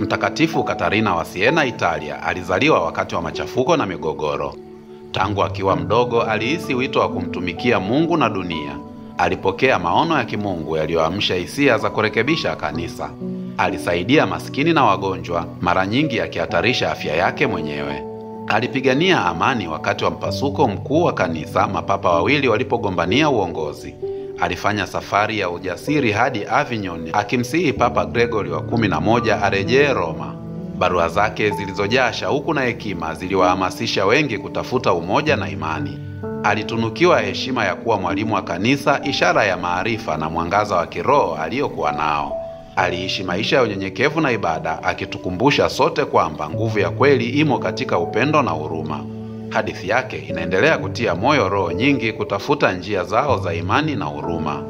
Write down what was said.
Mtakatifu Katarina wa Siena, Italia, alizaliwa wakati wa machafuko na migogoro. Tangu akiwa mdogo alihisi wito wa kumtumikia Mungu na dunia. Alipokea maono ya kimungu yaliyoamsha hisia za kurekebisha kanisa. Alisaidia maskini na wagonjwa, mara nyingi akihatarisha afya yake mwenyewe. Alipigania amani wakati wa mpasuko mkuu wa kanisa, mapapa wawili walipogombania uongozi. Alifanya safari ya ujasiri hadi Avignon akimsihi Papa Gregory wa 11 arejee Roma. Barua zake zilizojaa shauku na hekima ziliwahamasisha wengi kutafuta umoja na imani. Alitunukiwa heshima ya kuwa mwalimu wa kanisa, ishara ya maarifa na mwangaza wa kiroho aliyokuwa nao. Aliishi maisha ya unyenyekevu na ibada, akitukumbusha sote kwamba nguvu ya kweli imo katika upendo na huruma. Hadithi yake inaendelea kutia moyo roho nyingi kutafuta njia zao za imani na huruma.